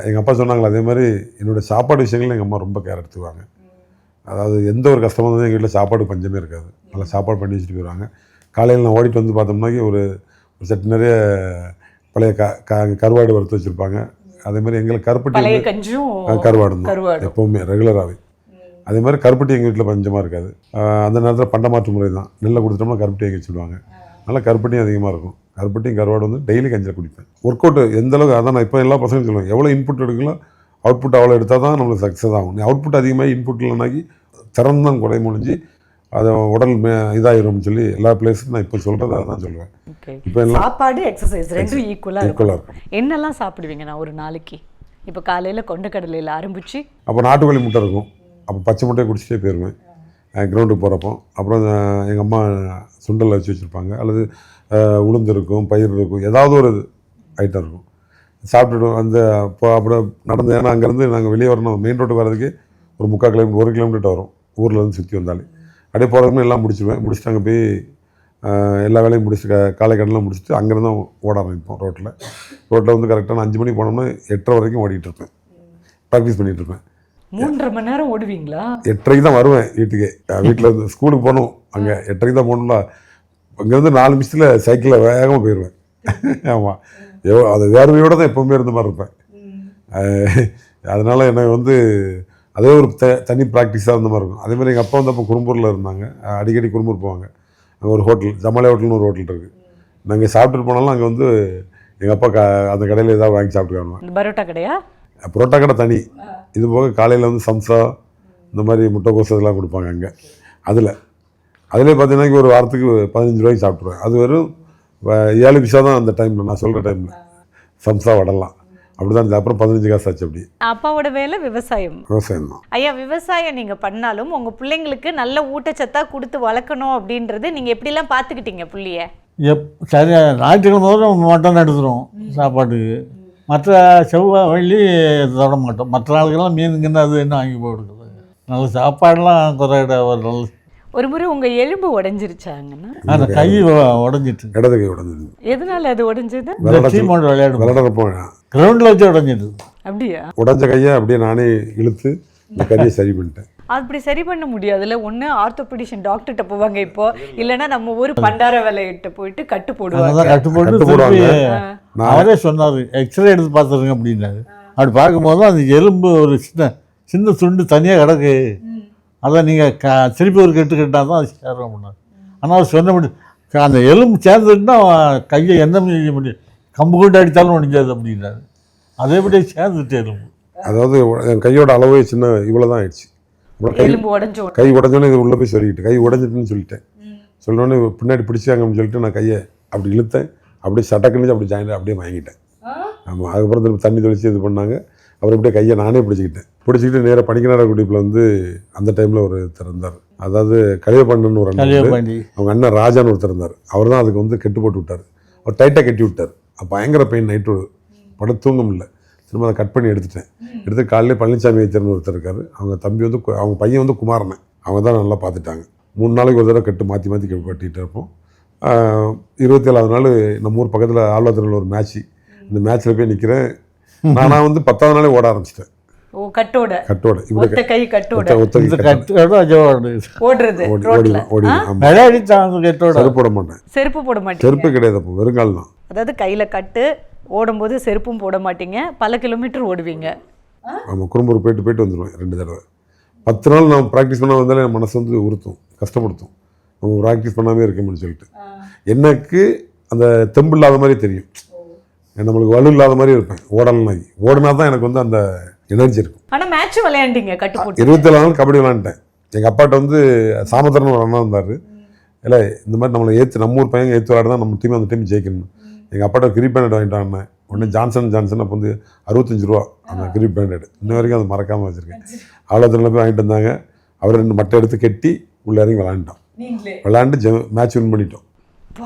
எங்கள் அப்பா சொன்னாங்களே அதே மாதிரி என்னோடய சாப்பாடு விஷயங்கள் எங்கள் அம்மா ரொம்ப கேர் எடுத்துக்குவாங்க. அதாவது எந்த ஒரு கஷ்டமாக இருந்தாலும் எங்கள் வீட்டில் சாப்பாடு பஞ்சமே இருக்காது. நல்லா சாப்பாடு பண்ணி வச்சுட்டு போயிடுவாங்க. காலையில் நான் ஓடிட்டு வந்து பார்த்தோம்னாக்கி ஒரு சட்டு நிறைய பழைய கருவாடு வறுத்து வச்சுருப்பாங்க. அதேமாதிரி எங்களுக்கு கருப்பட்டி கருவாடு தான் எப்போவுமே ரெகுலராகவே. அதே மாதிரி கருப்பட்டி எங்கள் வீட்டில் பஞ்சமாக இருக்காது. அந்த நேரத்தில் பண்டமாற்று முறை தான். நெல்லை கொடுத்துட்டோம்னா கருப்பட்டி எங்கே வச்சுடுவாங்க. அதனால் கருப்பட்டியும் அதிகமாக இருக்கும். கருப்பட்டியும் கருவாடு வந்து டெய்லி கஞ்சியில் குடிப்பேன். ஒர்க் அவுட் எந்த அளவுக்கு அதான் நான் இப்போ எல்லா பசங்களும் சொல்லுவேன், எவ்வளோ இன்புட் எடுக்கலாம் அவுட்புட் அவ்வளோ எடுத்தால் தான் நம்மளுக்கு சக்ஸஸ் ஆகும். நீ அவுட்புட் அதிகமாக இன்புட் இல்லைனாக்கி திறந்து தான் குறை முடிஞ்சு அதை உடல் இதாகிரும்னு சொல்லி எல்லா பிளேஸும் நான் இப்போ சொல்கிறது அதான் சொல்லுவேன். இப்போ எல்லாம் சாப்பாடு எக்ஸசைஸ் ரெண்டும் ஈக்குவலாக இருக்கும். என்னெல்லாம் சாப்பிடுவீங்க நான் ஒரு நாளைக்கு? இப்போ காலையில் கொண்டக்கடலையில் ஆரம்பித்து அப்போ நாட்டுக்கோழி முட்டை இருக்கும். அப்போ பச்சை முட்டையை குடிச்சிட்டே போயிடுவேன் கிரவுண்டுக்கு போகிறப்போ. அப்புறம் எங்கள் அம்மா சுண்டல் வச்சு வச்சுருப்பாங்க, அல்லது உளுந்து இருக்கும், பயிர் இருக்கும், ஏதாவது ஒரு ஐட்டம் இருக்கும். சாப்பிட்டுடுவோம். அந்த இப்போ அப்புறம் நடந்து, ஏன்னா அங்கேருந்து நாங்கள் வெளியே வரணும், மெயின் ரோட்டுக்கு வரதுக்கு ஒரு 3/4 கிலோமீட்டர் 1 கிலோமீட்டர் வரும். ஊரில் வந்து சுற்றி வந்தாலே அப்படியே போகிறதுக்குமே எல்லாம் முடிச்சுடுவேன். முடிச்சுட்டு அங்கே போய் எல்லா வேலையும் முடிச்சுட்டு காலை கடலாம் முடிச்சுட்டு அங்கேருந்து ஓட ஆரம்பிப்போம். ரோட்டில் வந்து கரெக்டாக நான் 5 மணிக்கு போனோம்னா 8:30 வரைக்கும் ஓடிட்டு இருப்பேன், ப்ராக்டிஸ் பண்ணிகிட்டு இருப்பேன். 3.5 மணி நேரம் ஓடுவீங்களா? 8:30 தான் வருவேன் வீட்டுக்கு. வீட்டில் இருந்து ஸ்கூலுக்கு போகணும், அங்கே 8:30 தான் போகணும்ல. அங்கேருந்து 4 நிமிஷத்தில் சைக்கிளில் வேகமாக போயிடுவேன். ஆமாம், அது வேர்வையோடு தான் எப்போவுமே இருந்த மாதிரி இருப்பேன். அதனால் எனக்கு வந்து அதே ஒரு தனி ப்ராக்டிஸாக இருந்த மாதிரி இருக்கும். அதேமாதிரி எங்கள் அப்பா வந்து அப்போ குறும்பூரில் இருந்தாங்க. அடிக்கடி குறும்பூர் போவாங்க. அங்கே ஒரு ஹோட்டல், ஜமாலே ஹோட்டல்னு ஒரு ஹோட்டல் இருக்குது. நாங்கள் சாப்பிட்டுட்டு போனாலும் அங்கே வந்து எங்கள் அப்பா அந்த கடையில் ஏதாவது வாங்கி சாப்பிட்டுக்காங்க. பரோட்டா கடையா? புரோட்டா கடை தனி. இது போக காலையில் வந்து சம்சா இந்த மாதிரி முட்டைக்கோஸ் இதெல்லாம் கொடுப்பாங்க அங்கே. அதிலே பார்த்தீங்கன்னா ஒரு வாரத்துக்கு 15 ரூபாய்க்கு சாப்பிட்ருவேன். அது வெறும் 7 பைசா தான் அந்த டைமில், நான் சொல்கிற டைமில் சம்சா வடலாம் அப்படி தான். அப்புறம் 15 காசு ஆச்சு. அப்படி அப்பாவோட வேலை விவசாயம் தான். ஐயா, விவசாயம் நீங்கள் பண்ணாலும் உங்கள் பிள்ளைங்களுக்கு நல்ல ஊட்டச்சத்தாக கொடுத்து வளர்க்கணும் அப்படின்றது நீங்கள் எப்படிலாம் பார்த்துக்கிட்டீங்க புள்ளிய? சரி, ஞாயிற்றுக்கிழமை மட்டன் எடுத்துருவோம் சாப்பாட்டுக்கு. மற்ற செவ்வாய் வெள்ளி தொட மாட்டோம். மற்ற நாளுக்கெல்லாம் மீனுங்கன்னா அது என்ன வாங்கி போடுறது. நல்ல சாப்பாடெல்லாம் குறையிட ஒரு முறை உங்கள் எலும்பு உடஞ்சிருச்சாங்கன்னா? அந்த கை உடஞ்சிட்டு, இடது கை உடஞ்சிது. எதனால அது உடஞ்சது? விளையாடுறப்போ கிரவுண்டில் வச்சு உடஞ்சிட்டு. அப்படியா? உடஞ்ச கையை அப்படியே நானே இழுத்து இந்த கையை சரி பண்ணிட்டேன். அப்படி சரி பண்ண முடியாதுல்ல. ஒன்று ஆர்த்தோபெடிஷன் டாக்டர்கிட்ட போவாங்க இப்போ, இல்லைன்னா நம்ம ஊர் பண்டார வேலையிட்ட போயிட்டு கட்டு போடுவாங்க. அதான் கட்டு போட்டு போடுவாங்க. அவரே சொன்னார் எக்ஸ்ரே எடுத்து பார்த்துருங்க அப்படின்னாரு. அப்படி பார்க்கும்போது அந்த எலும்பு ஒரு சின்ன துண்டு தனியாக கிடக்கு, அதை நீங்கள் திருப்பி ஒரு கட்டு கட்டினா தான் அது சேரும் அப்படின்னாரு. ஆனால் அவர் சொன்னபடி அந்த எலும்பு சேர்ந்துட்டுனா கையை என்ன செய்ய முடியும், கம்பு கொண்டு அடித்தாலும் முடிஞ்சாது அப்படின்னாரு. அதேபடி சேர்ந்துட்டு எலும்பு. அதாவது என் கையோட அளவே சின்ன இவ்வளோ தான் ஆயிடுச்சு. அப்புறம் எலும்பு உடஞ்சோம். கை உடஞ்சோன்னே இது உள்ளே போய் சொல்லிக்கிட்டு கை உடஞ்சிட்டுன்னு சொல்லிட்டேன். சொன்னோடனே பின்னாடி பிடிச்சாங்கன்னு சொல்லிட்டு நான் கையை அப்படி இழுத்தேன். அப்படியே சட்டக்குன்னு அப்படி ஜாயின் அப்படியே வாங்கிட்டேன். ஆமாம், அதுக்கப்புறம் திரும்ப தண்ணி தெளித்து இது பண்ணாங்க. அப்புறம் இப்படியே கையை நானே பிடிச்சிக்கிட்டு நேராக படிக்கனார குடிப்பில் வந்து அந்த டைமில் ஒருத்தர் இருந்தார். அதாவது கலியபாண்டியன் ஒரு அண்ணன், அவங்க அண்ணன் ராஜான்னு ஒருத்தர் இருந்தார். அவர் தான் அதுக்கு வந்து கெட்டு போட்டு விட்டார். அவர் டைட்டாக கட்டி விட்டார். பயங்கர பெயின், நைட்டு பட தூங்கம் இல்லை. திரும்ப அதை கட் பண்ணி எடுத்துட்டேன். எடுத்து காலையில் பழனிசாமி வைத்தியர்னு ஒருத்தர் இருக்கார். அவங்க தம்பி வந்து அவங்க பையன் வந்து குமாரனன், அவங்க தான் நல்லா பார்த்துட்டாங்க. 3 நாளைக்கு ஒரு தடவை கட்டு மாற்றி மாற்றி கட்டிகிட்டு இருப்போம். 27வது நாள் நம்ம ஊர் பக்கத்தில் ஆழ்வாத்திரில் ஒரு மேட்ச்சு. இந்த மேட்ச்சில் போய் நிற்கிறேன். நான் வந்து 10வது நாளே ஓட ஆரம்பிச்சிட்டேன். ஓ, கட்டோட இப்படி ஒத்த கை கட்டோட ஓடுறது செருப்பு போட மாட்டேன். செருப்பு போட மாட்டேன். செருப்பு கிடையாது, அப்போ வெறுங்கால் தான். அதாவது கையில கட்டு, ஓடும்போது செருப்பும் போட மாட்டீங்க, பல கிலோமீட்டர் ஓடுவீங்க. ஆமாம், குறும்பூர் போயிட்டு வந்துடுவேன் 2 தடவை. 10 நாள் நான் ப்ராக்டிஸ் பண்ண வந்தாலே என் மனசு வந்து உறுத்தும், கஷ்டப்படுத்தும். நம்ம ப்ராக்டிஸ் பண்ணாமே இருக்கணும்னு சொல்லிட்டு எனக்கு அந்த தெம்பு இல்லாத மாதிரி தெரியும். நம்மளுக்கு வலு இல்லாத மாதிரி இருப்பேன். ஓடினா தான் எனக்கு வந்து அந்த எனர்ஜி இருக்கும். ஆனால் மேட்ச் விளையாண்டீங்க கட்டு போட்டு. 27 நாள் கபடி விளையாண்டேன். எங்கள் அப்பாட்ட வந்து சாமத்தரன் ஒரு அண்ணா இருந்தார். இல்லை, இந்த மாதிரி நம்மளை நம்ம ஊர் பையன் ஏற்று விளையாட தான் நம்ம டீம் அந்த டைம் ஜெயிக்கணும். எங்கள் அப்பாட்ட கிரிப் பேண்டட் வாங்கிட்டாங்க. உடனே ஜான்சன் அப்போ வந்து 65 ரூபா அந்த கிரிப் பேண்டட். இன்ன வரைக்கும் அதை மறக்காமல் வச்சுருக்கேன். ஆலோசனையில் போய் வாங்கிட்டு வந்தாங்க. அவர் 2 மட்டை எடுத்து கட்டி உள்ளே இறங்கி விளையாண்டு மேட்ச் வின் பண்ணிட்டோம்.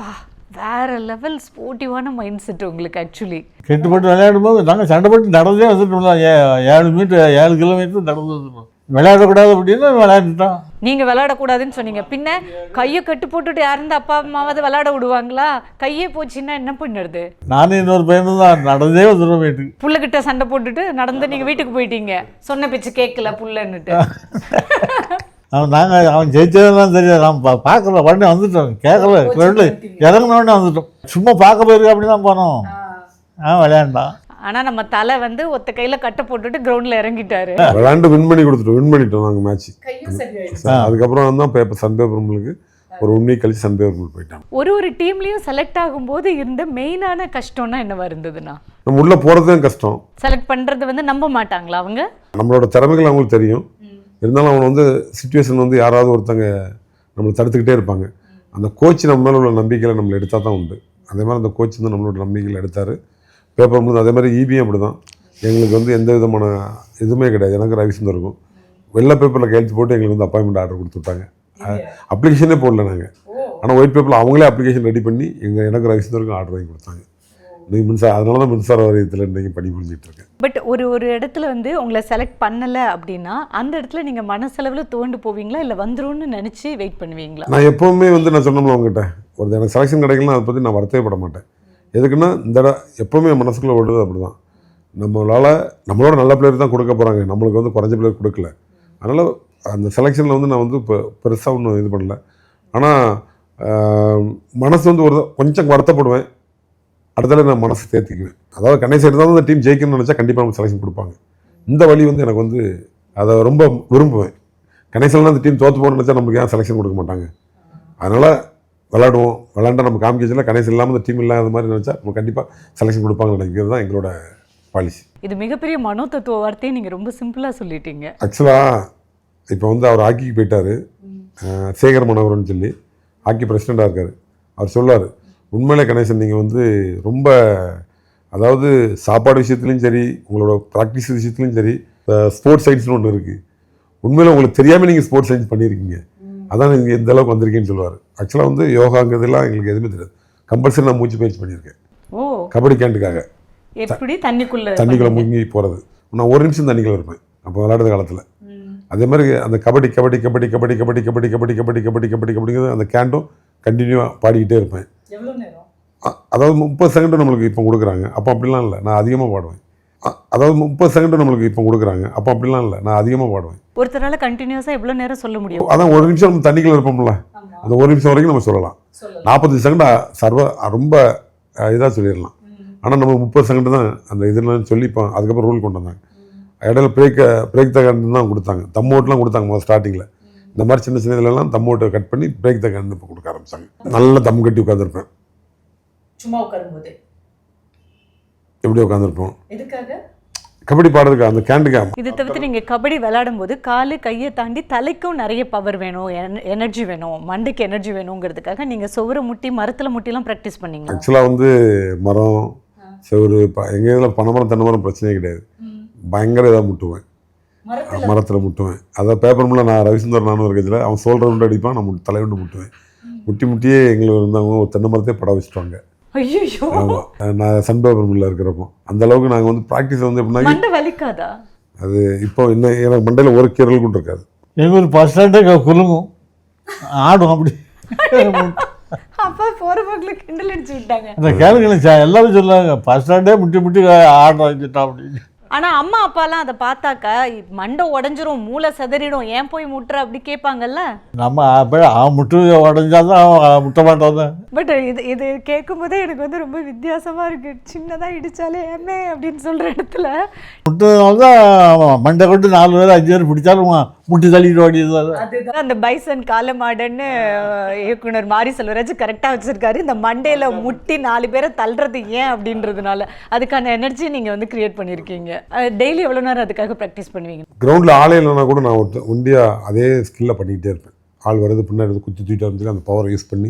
வேற லெவல் ஸ்போர்ட்டிவான மைண்ட் செட் உங்களுக்கு. ஆக்சுவலி கெட்டு போட்டு விளையாடும் போது நாங்கள் சண்டை போட்டு நடந்தே வந்துட்டோம்ல. 7 கிலோமீட்டர் நடந்து வந்துட்டோம். விளையாடக்கூடாது அப்படின்னு விளையாண்டுட்டோம். நீங்கள் விளையாடக்கூடாதுன்னு சொன்னீங்க, பின்ன கையை கட்டு போட்டுட்டு யாருந்து அப்பா அம்மாவது விளையாட விடுவாங்களா? கையே போச்சுன்னா என்ன பண்ணுறது? நானும் இன்னொரு பையனும் தான் நடந்தே வந்துடும் வீட்டுக்கு. புள்ளுக்கிட்ட சண்டை போட்டுட்டு நடந்து நீங்கள் வீட்டுக்கு போயிட்டீங்க. சொன்ன பேச்சு கேட்கல புள்ளன்னுட்டு. அவன் ஜெயிச்சதான் தெரியாது. நான் பார்க்கல, உடனே வந்துட்டோம். கேட்கல, இறங்கின உடனே வந்துட்டோம். சும்மா பார்க்க போயிருக்கு அப்படி தான் போனோம். விளையாண்டான். ஆனால் நம்ம தலை வந்து ஒத்த கையில் கட்டை போட்டுட்டு கிரவுண்டில் இறங்கிட்டாரு. விளையாண்டு வின் பண்ணிட்டோம் நாங்கள் மேட்ச். அதுக்கப்புறம் தான் சன் பேப்பர் மில்லுக்கு ஒரு 1 வீக் கழிச்சு சன் பேப்பர் மில் போயிட்டான். ஒரு டீம்லேயும் செலக்ட் ஆகும்போது இருந்த மெயினான கஷ்டம்னா என்னவா இருந்ததுன்னா? நம்ம உள்ளே போகிறது தான் கஷ்டம். செலக்ட் பண்ணுறது வந்து நம்ப மாட்டாங்களா அவங்க? நம்மளோட திறமைகள் அவங்களுக்கு தெரியும். இருந்தாலும் அவங்க வந்து சிச்சுவேஷன் வந்து யாராவது ஒருத்தங்க நம்மளை தடுத்துக்கிட்டே இருப்பாங்க. அந்த கோச் நம்ம மேலே உள்ள நம்பிக்கையில் நம்மளை எடுத்தால் தான் உண்டு. அதே மாதிரி அந்த கோச் வந்து நம்மளோட நம்பிக்கையில் எடுத்தார். பேப்பர் வந்து அதே மாதிரி இபியும் அப்படி தான். எங்களுக்கு வந்து எந்த விதமான இதுவுமே கிடையாது. எனக்கு ரவிசுந்தர் இருக்கும். வெள்ளை பேப்பரில் கையெழுத்து போட்டு எங்களுக்கு வந்து அப்பாயின்மெண்ட் ஆர்டர் கொடுத்து விட்டாங்க. அப்ளிகேஷனே போடல நாங்கள். ஆனால் ஒயிட் பேப்பரில் அவங்களே அப்ளிகேஷன் ரெடி பண்ணி எனக்கு ரவிசுந்தருக்கும் ஆர்டர் வாங்கி கொடுத்தாங்க. அதனால தான் மின்சார வாரியத்தில் இன்றைக்கி பணி புரிஞ்சிட்டு இருக்கேன். பட் ஒரு இடத்துல வந்து உங்களை செலக்ட் பண்ணலை அப்படின்னா அந்த இடத்துல நீங்கள் மனசளவில் தோண்டு போவீங்களா, இல்லை வந்துரும்னு நினச்சி வெயிட் பண்ணுவீங்களா? நான் எப்போவுமே வந்து நான் சொன்னோம்ல அவங்ககிட்ட, ஒரு எனக்கு செலெக்ஷன் கிடைக்கலன்னா அதை பற்றி நான் வருத்தப்பட மாட்டேன். எதுக்குன்னா இந்த எப்போவுமே என் மனசுக்குள்ளே ஓடுறது அப்படி தான். நம்மளோட நல்ல பிளேயர் தான் கொடுக்க போகிறாங்க, நம்மளுக்கு வந்து குறைஞ்ச பிளேயர் கொடுக்கல. அதனால் அந்த செலெக்ஷனில் வந்து நான் வந்து இப்போ பெருசாக ஒன்றும் இது பண்ணல. ஆனால் மனசு வந்து கொஞ்சம் வருத்தப்படுவேன். அடுத்தால நான் மனசு தேர்த்திக்குவேன். அதாவது கணேசன் இருந்தாலும் இந்த டீம் ஜெயிக்கணும்னு நினச்சா கண்டிப்பாக நம்ம செலெக்ஷன் கொடுப்பாங்க. இந்த வழி வந்து எனக்கு வந்து அதை ரொம்ப விரும்புவேன். கணேசன்லாம் அந்த டீம் தோற்று போகணும்னு நினச்சா நமக்கு ஏன் செலெக்ஷன் கொடுக்க மாட்டாங்க. அதனால் விளாண்டா நம்ம காமிக்கல. கணேசன் இல்லாமல் இந்த டீம் இல்லாத மாதிரி நினச்சா நம்ம கண்டிப்பாக செலெக்ஷன் கொடுப்பாங்கன்னு நினைக்கிறது தான் எங்களோட பாலிசி. இது மிகப்பெரிய மனோதத்துவ வார்த்தையை நீங்கள் ரொம்ப சிம்பிளாக சொல்லிட்டீங்க. ஆக்சுவலாக இப்போ வந்து அவர் ஹாக்கிக்கு போயிட்டார், சேகர் மனோகரன் சொல்லி ஹாக்கி பிரசிடெண்ட்டாக இருக்கார். அவர் சொல்லுவார், உண்மையிலே கணேசன் நீங்கள் வந்து ரொம்ப, அதாவது சாப்பாடு விஷயத்துலையும் சரி, உங்களோட ப்ராக்டிஸ் விஷயத்துலையும் சரி, ஸ்போர்ட்ஸ் சயின்ஸ்னு ஒன்று இருக்குது. உண்மையில் உங்களுக்கு தெரியாமல் நீங்கள் ஸ்போர்ட்ஸ் சயின்ஸ் பண்ணியிருக்கீங்க, அதான் நீங்கள் எந்த அளவுக்கு வந்திருக்கீங்கன்னு சொல்லுவார். ஆக்சுவலாக வந்து யோகாங்கிறதுலாம் எங்களுக்கு எதுவுமே தெரியாது. கம்பல்சரி நான் மூச்சு பயிற்சி பண்ணியிருக்கேன். கபடி கேண்டுக்காக. எப்படி தண்ணிக்குள்ளே முங்கி போகிறது. நான் 1 நிமிஷம் தண்ணிக்குள்ளே இருப்பேன் அப்போ விளையாடுற காலத்தில். அதே மாதிரி அந்த கபடி கபடி கபடி கபடி கபடி கபடி கபடி கபடி கபடி கபடி கபடிங்கிறது அந்த கேண்டும் கண்டினியூவாக பாடிக்கிட்டே இருப்பேன். அதாவது 30 செகண்டு நம்மளுக்கு இப்போ கொடுக்குறாங்க. அப்போ அப்படிலாம் இல்லை, நான் அதிகமாக பாடுவேன். அதாவது 30 செகண்ட் நம்மளுக்கு இப்போ கொடுக்குறாங்க. அப்போ அப்படிலாம் இல்லை, நான் அதிகமாக பாடுவேன். ஒருத்தரால கண்டினியூஸாக எவ்வளோ நேரம் சொல்ல முடியும்? அதான் ஒரு நிமிஷம் நம்ம தண்ணிக்குள்ள இருப்போம்ல, அந்த ஒரு நிமிஷம் வரைக்கும் நம்ம சொல்லலாம். 45 செகண்ட் ரொம்ப இதாக சொல்லிடலாம். ஆனால் நம்ம 30 செகண்ட் தான் அந்த இதுலன்னு சொல்லி இப்போ அதுக்கப்புறம் ரூல் கொண்டு வந்தாங்க. இடையில பிரேக் த கண்டு தான் கொடுத்தாங்க. தம் ஓட்டுலாம் கொடுத்தாங்க முதல் ஸ்டார்டிங்கில். இந்த மாதிரி சின்ன சின்ன இதுலலாம் தம் ஓட்டை கட் பண்ணி பிரேக் த கண்டு இப்போ கொடுக்க ஆரம்பிச்சாங்க. நல்லா தம் கட்டி உட்காந்துருப்பேன். சும்மா உட்காரும்போது எப்படி உட்காந்துருப்போம்? எதுக்காக? கபடி பாடுறதுக்கு அந்த கேண்டுக்கா. இதை தவிர்த்து நீங்கள் கபடி விளையாடும் போது காலு கையை தாண்டி தலைக்கும் நிறைய பவர் வேணும், எனர்ஜி வேணும், மண்டைக்கு எனர்ஜி வேணுங்கிறதுக்காக நீங்கள் சுவரை முட்டி மரத்தில் முட்டிலாம் ப்ராக்டிஸ் பண்ணீங்க. ஆக்சுவலாக வந்து மரம் செவரு எங்கள் இதில் பனைமரம் தென்னை மரம் பிரச்சனையே கிடையாது. பயங்கர இதாக முட்டுவேன், மரத்தில் முட்டுவேன். அதான் பேப்பர் மூலம் நான் ரவிசுந்தர் நானும் இருக்கிறதுல அவன் சோல்டர் உண்டு அடிப்பான், நான் தலையுண்டு முட்டுவேன். முட்டியே எங்களுக்கு இருந்தவங்க ஒரு தென்னை மரத்தையே படம் வச்சுட்டாங்க. ஐயோ, ஆமாம், நான் சன் பேப்பர் மில்லில் இருக்கிறப்போ அந்த அளவுக்கு நாங்கள் வந்து ப்ராக்டிஸ் வந்து எப்படின்னா மண்டை வலிக்காதா? அது இப்போ இன்னும் எனக்கு மண்டையில் ஒரு கீரல் கூட இருக்காது. எங்கள் ஒரு பஸ் ஸ்டாண்டே குலுங்கும், ஆடும் அப்படி. அப்பா போகிற மக்களுக்கு கிண்டல் அடிச்சு விட்டாங்க. அந்த கேளுங்க எல்லாரும் சொல்லாங்க, பஸ் ஸ்டாண்டே முட்டி ஆட வச்சுட்டா அப்படின்னு. ஆனால் அம்மா அப்பாலாம் அதை பார்த்தாக்கா மண்டை உடஞ்சிரும், மூளை சிதறிடும், ஏன் போய் முட்டுற அப்படி கேட்பாங்கல்ல. நம்ம அவன் முட்டு உடஞ்சாதான் அவன் முட்ட மாட்டான். பட் இது கேட்கும் போதே எனக்கு வந்து ரொம்ப வித்தியாசமாக இருக்குது. சின்னதாக இடித்தாலே ஏமே அப்படின்னு சொல்கிற இடத்துல முட்டதுனால தான் மண்டை கொண்டு 4 பேர் 5 பேர் பிடிச்சாலும் முட்டி தள்ளிட்டு ஓடிடுது. அதுதான் அந்த பைசன் காலமாடன்னு இயக்குனர் மாரி செல்வராஜ் கரெக்டாக வச்சுருக்காரு. இந்த மண்டையில் முட்டி 4 பேரை தள்ளுறது ஏன் அப்படின்றதுனால அதுக்கான எனர்ஜி நீங்கள் வந்து கிரியேட் பண்ணியிருக்கீங்க. டெய்லி எவ்வளோ நேரம் அதுக்காக ப்ராக்டிஸ் பண்ணுவீங்க? கிரவுண்டில் ஆளே இல்லைனா கூட நான் ஒண்டியாக அதே ஸ்கில்லை பண்ணிக்கிட்டே இருப்பேன். ஆள் வருது பின்னாடி குத்தி தூக்கிட்டு வந்து அந்த பவரை யூஸ் பண்ணி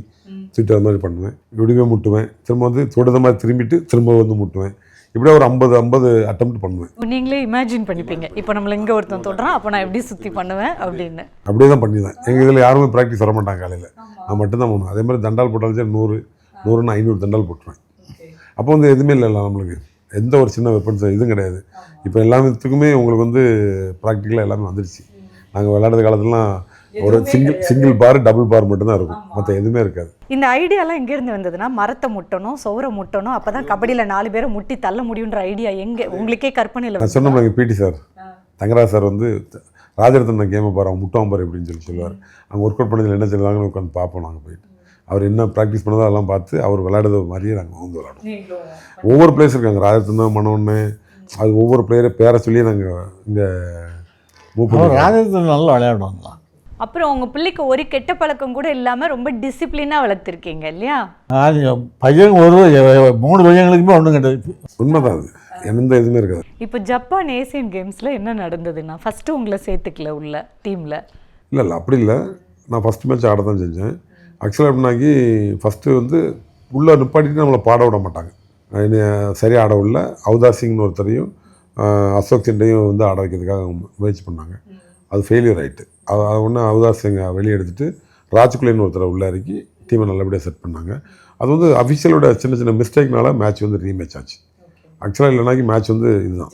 தூக்கிட்டு வர மாதிரி பண்ணுவேன். இப்படிவே முட்டுவேன், திரும்ப வந்து தொடுத மாதிரி திரும்பிட்டு திரும்ப வந்து முட்டுவேன். இப்படியே ஒரு 50 அட்டெம்ப்ட் பண்ணுவேன். நீங்களே இமேஜின் பண்ணிப்பீங்க, இப்போ நம்மள இங்கே ஒருத்தன் தொடுறான், அப்போ நான் எப்படி சுற்றி பண்ணுவேன் அப்படின்னு. அப்படியே தான் பண்ணிதான். எங்கள் இதில் யாருமே ப்ராக்டிஸ் வர மாட்டாங்க காலையில், நான் மட்டும்தான் பண்ணுவேன். அதே மாதிரி தண்டால் போட்டாலும் 100 500 தண்டால் போட்டுருவேன். அப்போ வந்து எதுவுமே இல்லை நம்மளுக்கு, எந்த ஒரு சின்ன வெப்பன்ஸ் இதுவும் கிடையாது. இப்போ எல்லாத்துக்குமே உங்களுக்கு வந்து ப்ராக்டிக்கலாக எல்லாமே வந்துடுச்சு. நாங்கள் விளையாடுற காலத்துலலாம் ஒரு சிங்கிள் பார் டபுள் பார் மட்டும்தான் இருக்கும், மற்ற எதுவுமே இருக்காது. இந்த ஐடியாலாம் எங்கேருந்து வந்ததுன்னா, மரத்தை முட்டணும், சௌரை முட்டணும், அப்போ தான் கபடியில் 4 பேரை முட்டி தள்ள முடியுன்ற ஐடியா எங்கே உங்களுக்கே கற்பனையில்? நான் சொன்னோம், நாங்கள் பிடி சார் தங்கராஜ் சார் வந்து ராஜரத்ன கேமை பாரு, அவன் முட்டான் பாரு அப்படின்னு சொல்லுவார். அவங்க ஒர்க் அவுட் பண்ணதில் என்ன செய்வாங்கன்னு உட்காந்து பார்ப்போம். நாங்கள் போயிட்டு அவர் என்ன ப்ராக்டிஸ் பண்ணதோ அதெல்லாம் பார்த்து அவர் விளையாடுறது மாதிரியே நாங்கள் வந்து விளையாடுவோம். ஒவ்வொரு பிளேஸ் இருக்காங்க, ராஜரத்னா மனோன்னு, அது ஒவ்வொரு பிளேயரை பேரை சொல்லி நாங்கள் இங்கே ராஜரத்னா நல்லா விளையாடுவாங்களா. அப்புறம் உங்கள் பிள்ளைக்கு ஒரு கெட்ட பழக்கம் கூட இல்லாமல் ரொம்ப டிசிப்ளினாக வளர்த்துருக்கீங்க இல்லையா? பையன் 3 பையங்களுக்குமே ஒன்றும் கிடையாது. உண்மைதான், அது எந்த இதுவுமே இருக்காது. இப்போ ஜப்பான் ஏசியன் கேம்ஸில் என்ன நடந்ததுன்னா, ஃபஸ்ட்டு உங்களை சேர்த்துக்கல உள்ள டீமில்? இல்லை அப்படி இல்லை, நான் ஃபஸ்ட் மேட்ச் ஆட தான் செஞ்சேன். ஆக்சுவலாக எப்படின்னாக்கி ஃபஸ்ட்டு வந்து உள்ளே நிப்பாட்டிட்டு நம்மளை பாட விட மாட்டாங்க. சரியாக ஆட உள்ள அவதார் சிங்னு ஒருத்தரையும் அசோக் செண்டையும் வந்து ஆட வைக்கிறதுக்காக முயற்சி பண்ணாங்க. அது ஃபெயிலியர் ஆகிட்டு. அது ஒன்று அவதார் சிங்கை வெளியே எடுத்துகிட்டு ராஜ்குலேன்னு ஒருத்தரை உள்ளே இறக்கி டீமை நல்லபடியாக செட் பண்ணாங்க. அது வந்து அஃபிஷியலோட சின்ன மிஸ்டேக்னால மேட்ச் வந்து ரீமேட்ச் ஆச்சு. ஆக்சுவலாக இல்லைனாக்கி மேட்ச் வந்து இதுதான்,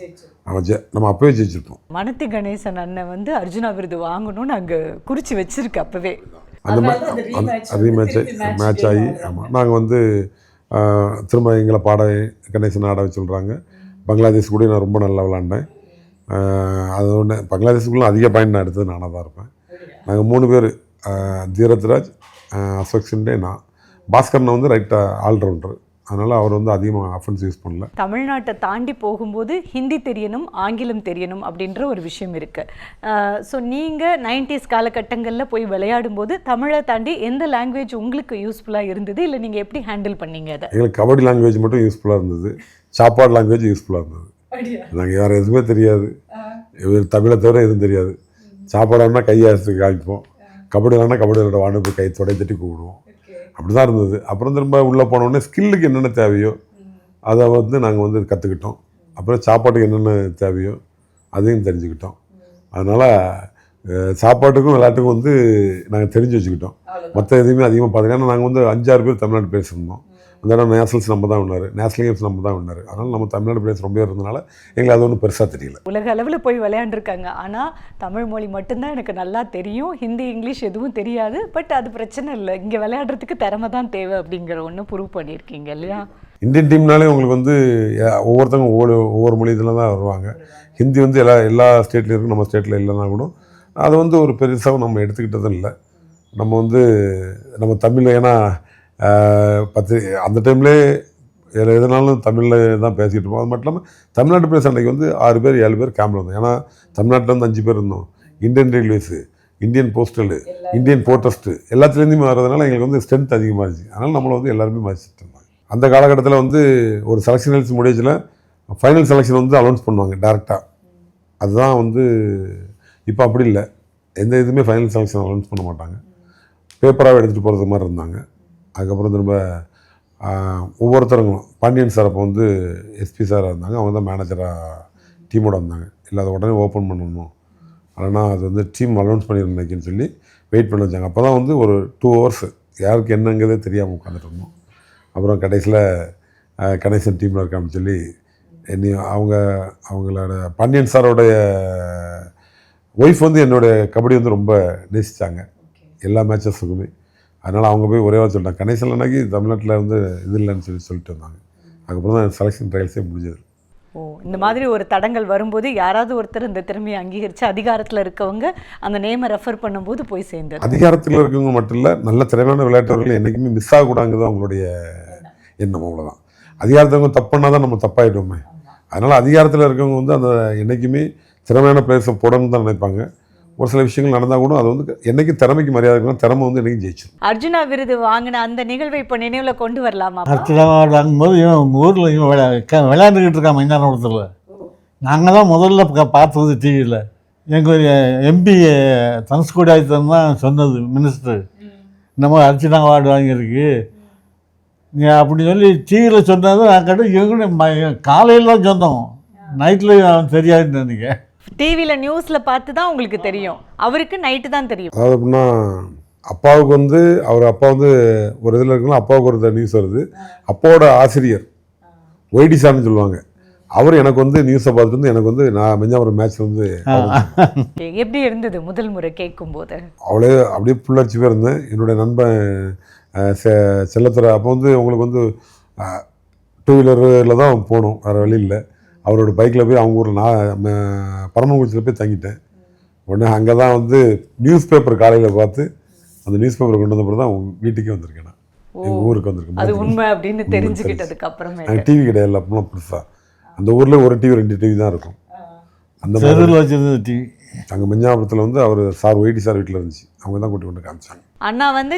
நம்ம அப்போவே ஜெயிச்சிருப்போம். மனத்தி கணேசன் அண்ணன் வந்து அர்ஜுனா விருது வாங்கணும்னு அங்கே குறித்து வச்சிருக்கு அப்போவே. அந்த மேட்ச் ஆகி ஆமாம், நாங்கள் வந்து திரும்ப எங்களை கணேசன் ஆட வச்சு சொல்கிறாங்க. பங்களாதேஷ் கூட நான் ரொம்ப நல்லா விளாண்டேன். அது ஒன்று, பங்களாதேஷுக்குள்ள அதிக பாயிண்ட் நான் எடுத்தது நானாக தான் இருப்பேன். நாங்கள் 3 பேர், தீரத்ராஜ், அசோக் சிண்டே, நான். பாஸ்கரனை வந்து ரைட்டாக ஆல்ரவுண்டர், அதனால் அவர் வந்து அதிகமாக ஆஃபன்ஸ் யூஸ் பண்ணல. தமிழ்நாட்டை தாண்டி போகும்போது ஹிந்தி தெரியணும், ஆங்கிலம் தெரியணும் அப்படின்ற ஒரு விஷயம் இருக்குது. ஸோ நீங்கள் 90s காலகட்டங்களில் போய் விளையாடும் போது தமிழை தாண்டி எந்த லாங்குவேஜ் உங்களுக்கு யூஸ்ஃபுல்லாக இருந்தது, இல்லை நீங்கள் எப்படி ஹேண்டில் பண்ணீங்க அதை? எங்களுக்கு கபடி லாங்குவேஜ் மட்டும் யூஸ்ஃபுல்லாக இருந்தது, சாப்பாடு லாங்குவேஜ் யூஸ்ஃபுல்லாக இருந்தது. நாங்கள் வேறு எதுவுமே தெரியாது, தமிழை தவிர எதுவும் தெரியாது. சாப்பாடுனா கையை காமிப்போம், கபடி விளாட்னா கபடி விளையாட வாண்டு போய் கை தொடை தட்டி கூப்பிடுவோம். அப்படி தான் இருந்தது. அப்புறம் திரும்ப உள்ளே போனோடனே ஸ்கில்லுக்கு என்னென்ன தேவையோ அதை வந்து நாங்கள் வந்து கற்றுக்கிட்டோம். அப்புறம் சாப்பாட்டுக்கு என்னென்ன தேவையோ அதையும் தெரிஞ்சுக்கிட்டோம். அதனால் சாப்பாட்டுக்கும் விளையாட்டுக்கும் வந்து நாங்கள் தெரிஞ்சு வச்சுக்கிட்டோம். மற்ற எதுவுமே அதிகமாக பார்த்தீங்கன்னா, ஏன்னா நாங்கள் வந்து 5-6 பேர் தமிழ்நாடு பேசியிருந்தோம். அந்த இடம் நேஷனல்ஸ் நம்ம தான் வின்னார், நேஷனல் கேம்ஸ் நம்ம தான் வின்னார். அதனால் நம்ம தமிழ்நாடு பிளேயர்ஸ் ரொம்ப இருந்ததுனால எங்களுக்கு அது ஒன்றும் பெருசாக தெரியல. உலக அளவில் போய் விளையாண்டுருக்காங்க, ஆனால் தமிழ் மொழி மட்டும்தான் எனக்கு நல்லா தெரியும், ஹிந்தி இங்கிலீஷ் எதுவும் தெரியாது. பட் அது பிரச்சனை இல்லை, இங்கே விளையாடுறதுக்கு திறமை தான் தேவை அப்படிங்கிற ஒன்று ப்ரூவ் பண்ணியிருக்கீங்க இல்லையா? இந்தியன் டீம்னாலே உங்களுக்கு வந்து ஒவ்வொருத்தவங்க ஒவ்வொரு மொழி இதில் தான் வருவாங்க. ஹிந்தி வந்து எல்லா ஸ்டேட்லேயும் இருக்குது, நம்ம ஸ்டேட்டில் இல்லைன்னா கூட அதை வந்து ஒரு பெருசாக நம்ம எடுத்துக்கிட்டதும் இல்லை. நம்ம வந்து நம்ம தமிழ் ஏன்னா அந்த டைம்லேயே எதுனாலும் தமிழில் தான் பேசிகிட்டு இருப்போம். அது மட்டும் இல்லாமல் தமிழ்நாட்டு பிளேஸ் அன்றைக்கி வந்து 6 பேர் 7 பேர் கேம்பில் இருந்தோம். ஏன்னா தமிழ்நாட்டில் வந்து 5 பேர் இருந்தோம். இந்தியன் ரயில்வேஸு, இந்தியன் போஸ்டலு, இந்தியன் போர்ட்ரஸ்ட்டு எல்லாத்துலேருந்துமே வர்றதுனால எங்களுக்கு வந்து ஸ்ட்ரென்த் அதிகமாக இருந்துச்சு. அதனால் நம்மளை வந்து எல்லாருமே மதிச்சிட்டு இருந்தாங்க. அந்த காலகட்டத்தில் வந்து ஒரு செலெக்ஷன் ஹெல்ஸ் முடியச்சில் ஃபைனல் செலெக்ஷன் வந்து அனௌன்ஸ் பண்ணுவாங்க டேரெக்டாக. அதுதான் வந்து இப்போ அப்படி இல்லை. எந்த இதுவுமே ஃபைனல் செலெக்ஷன் அனௌன்ஸ் பண்ண மாட்டாங்க. பேப்பராக எடுத்துகிட்டு போகிறது மாதிரி இருந்தாங்க. அதுக்கப்புறம் திரும்ப ஒவ்வொருத்தருங்களும் பாண்டியன் சார் அப்போ வந்து எஸ்பி சாராக இருந்தாங்க. அவங்க தான் மேனேஜராக டீமோட வந்தாங்க. இல்லை அதை உடனே ஓப்பன் பண்ணணும், ஆனால் அது வந்து டீம் அனௌன்ஸ் பண்ணியிருந்தேன்னு சொல்லி வெயிட் பண்ண வச்சாங்க. அப்போ தான் வந்து ஒரு 2 ஹவர்ஸ் யாருக்கு என்னங்கிறதே தெரியாமல் உட்காந்துட்டு இருந்தோம். அப்புறம் கடைசியில் கணேசன் டீமில் இருக்கான்னு சொல்லி அவங்களோட பாண்டியன் சாரோடைய ஒய்ஃப் வந்து என்னுடைய கபடி வந்து ரொம்ப நேசித்தாங்க எல்லா மேட்சஸுக்குமே. அதனால் அவங்க போய் ஒரே வாரம் சொல்லிட்டாங்க, கணேசன் அன்னைக்கு தமிழ்நாட்டில் வந்து இது இல்லைன்னு சொல்லிட்டு இருந்தாங்க. அதுக்கப்புறம் தான் செலெக்ஷன் ட்ரையல்ஸே முடிஞ்சது. இந்த மாதிரி ஒரு தடங்கள் வரும்போது யாராவது ஒருத்தர் இந்த திறமையை அங்கீகரித்து அதிகாரத்தில் இருக்கவங்க அந்த நேமை ரெஃபர் பண்ணும்போது போய் சேர்ந்தது. அதிகாரத்தில் இருக்கவங்க மட்டும் இல்லை, நல்ல திறமையான விளையாட்டவர்கள் என்றைக்குமே மிஸ் ஆகக்கூடாங்கிறது அவங்களுடைய எண்ணம். அவ்வளோதான். அதிகாரத்தவங்க தப்பு பண்ணால் தான் நம்ம தப்பாயிட்டோமே. அதனால் அதிகாரத்தில் இருக்கவங்க வந்து அந்த என்றைக்குமே திறமையான பிளேயர்ஸை போடணும்னு தான் நினைப்பாங்க. ஒரு சில விஷயங்கள் நடந்தால் கூட அது வந்து என்றைக்கும் திறமைக்கு மரியாதை இருக்கணும். திறமை வந்து என்றைக்கும் ஜெயிச்சிடும். அர்ஜுனா விருது வாங்கின அந்த நிகழ்வை இப்போ நினைவில் கொண்டு வரலாமா? அர்ஜுனா வாங்கும்போது இவன் ஊரில் இவன் விளையாண்டுக்கிட்டு இருக்கான் மைதானத்தில். நாங்கள் தான் முதல்ல பார்த்தது டிவியில். எங்கள் எம்பி தனுஷ்கோடி ஆயுதம் தான் சொன்னது, மினிஸ்டர் இந்த மாதிரி அர்ஜுனா அவார்டு வாங்கியிருக்கு அப்படி சொல்லி டிவியில் சொன்னது. நான் கேட்டு இவங்க காலையில் தான் சொன்னோம், நைட்டில் தெரியாதுன்னு நினைக்கிறேன். டிவியில் நியூஸில் பார்த்து தான் உங்களுக்கு தெரியும், அவருக்கு நைட்டு தான் தெரியும். அதாவது அப்படின்னா அப்பாவுக்கு வந்து அப்பா வந்து ஒரு இதில் இருக்கலாம், அப்பாவுக்கு ஒரு நியூஸ் வருது. அப்பாவோட ஆசிரியர் ஒய்டிசான்னு சொல்லுவாங்க, அவர் எனக்கு வந்து நியூஸை பார்த்துட்டு வந்து எனக்கு வந்து நான் மெஞ்சாபுரம் மேட்ச் வந்து எப்படி இருந்தது முதல் முறை கேட்கும்போது? அவளே அப்படியே புல்லரிச்சு போயிருந்தேன். என்னுடைய நண்பன் செல்லத்துறை அப்போ வந்து உங்களுக்கு வந்து 2 வீலரில் தான் போகணும், வேறு வழி இல்லை. அவரோட பைக்கில் போய் அவங்க ஊரில் நான் பரமக்குடிச்சியில் போய் தங்கிட்டேன். உடனே அங்கே தான் வந்து நியூஸ் பேப்பர் காலையில் பார்த்து அந்த நியூஸ் பேப்பரை கொண்டு வந்த பிறகு தான் வீட்டுக்கே வந்திருக்கேன். நான் எங்கள் ஊருக்கு வந்திருக்கேன். அது உண்மை அப்படின்னு தெரிஞ்சுக்கிட்டதுக்கு அப்புறமே டிவி கிடையாது அப்போலாம் புதுசாக. அந்த ஊரில் 1 டிவி 2 டிவி தான் இருக்கும். அந்த மாதிரி வச்சிருந்தது டிவி. அங்கே மெஞ்சாபுரத்தில் வந்து அவர் சார் ஒய்டி சார் வீட்டில் இருந்துச்சு. அவங்க தான் கூட்டி கொண்டு காமிச்சாங்க. அண்ணா வந்து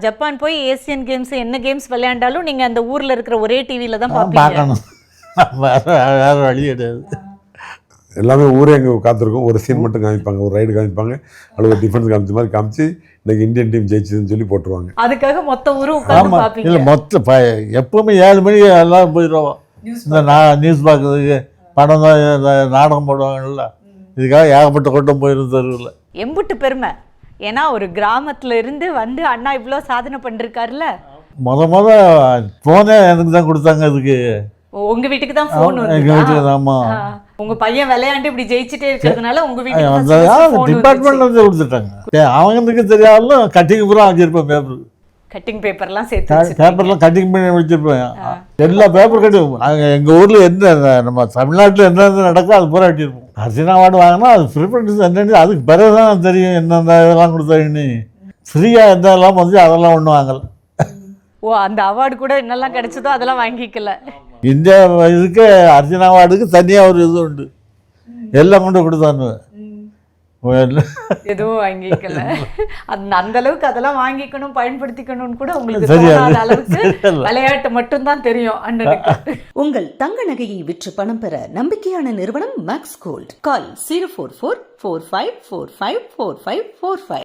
ஜப்பான் போய் ஏசியன் கேம்ஸ் என்ன கேம்ஸ் விளையாண்டாலும் நீங்கள் அந்த ஊரில் இருக்கிற ஒரே டிவியில் தான் பார்க்கணும், வேறு வழி கிடையாது. எல்லாமே ஊரே அங்கே காத்திருக்கும். ஒரு சீன் மட்டும் காமிப்பாங்க, ஒரு ரைடு காமிப்பாங்க, அல்லது ஒரு டிஃபென்ஸ் காமிச்ச மாதிரி காமிச்சு இன்னைக்கு இந்தியன் டீம் ஜெயிச்சதுன்னு சொல்லி போட்டுருவாங்க. அதுக்காக மொத்த ஊரும் ஆமாம். இல்லை எப்போவுமே 7 மணிக்கு எல்லோரும் போயிடுவோம் இந்த நியூஸ் பார்க்குறதுக்கு. படம் தான் நாடகம் போடுவாங்கல்ல, இதுக்காக ஏகப்பட்ட கூட்டம் போயிருந்து தெருவில். எம்புட்டு பெருமை. ஏன்னா ஒரு கிராமத்தில் இருந்து வந்து அண்ணா இவ்வளோ சாதனை பண்ணிருக்காருல்ல. ஃபோனே எனக்கு தான் கொடுத்தாங்க. அதுக்கு உங்க வீட்டுக்கு தான் ஃபோன் வந்து? எங்கள் வீட்டுக்கு தான். ஆமாம், உங்க பையன் விளையாண்டு இப்படி ஜெயிச்சுட்டே இருக்கிறதுனால உங்க வீட்டுக்கு டிபார்ட்மெண்ட்ல இருந்து கொடுத்துட்டாங்க. அவங்களுக்கு தெரியாதுல கட்டிங் பூரா வச்சிருப்பேன். பேப்பர் கட்டிங் பேப்பர்லாம் சேர்த்து பேப்பர்லாம் கட்டிங் பண்ணி வச்சிருப்பேன். எல்லா பேப்பர் கட்டிங் எங்கள் ஊரில் என்ன நம்ம தமிழ்நாட்டில் என்னென்ன நடக்கோ அது பூரா வெட்டியிருப்போம். அர்ஜுனா அவார்டு வாங்கினா அது ப்ரிஃபரன்ஸ் என்னென்னு அதுக்கு பிறகு தான் தெரியும் என்னென்ன இதெல்லாம் கொடுத்தாங்கன்னு. ஃப்ரீயாக எந்தெல்லாம் வந்து அதெல்லாம் ஒன்றும் வாங்கலை. ஓ, அந்த அவார்டு கூட என்னெல்லாம் கிடைச்சதோ அதெல்லாம் வாங்கிக்கல. இந்த இதுக்கு அர்ஜுனா அவார்டுக்கு தனியாக ஒரு இது உண்டு, எல்லாம் கொண்டு கொடுத்தாங்க. எதுவும் வாங்கிக்கல. அந்த அளவுக்கு அதெல்லாம் வாங்கிக்கணும் பயன்படுத்திக்கணும்னு கூட உங்களுக்கு தெரியாத அளவுக்கு விளையாட்டு மட்டும்தான் தெரியும் அண்ணனுக்கு. உங்கள் தங்க நகையை விற்று பணம் பெற நம்பிக்கையான நிறுவனம் மேக்ஸ் கோல்ட். கால் 04445454545.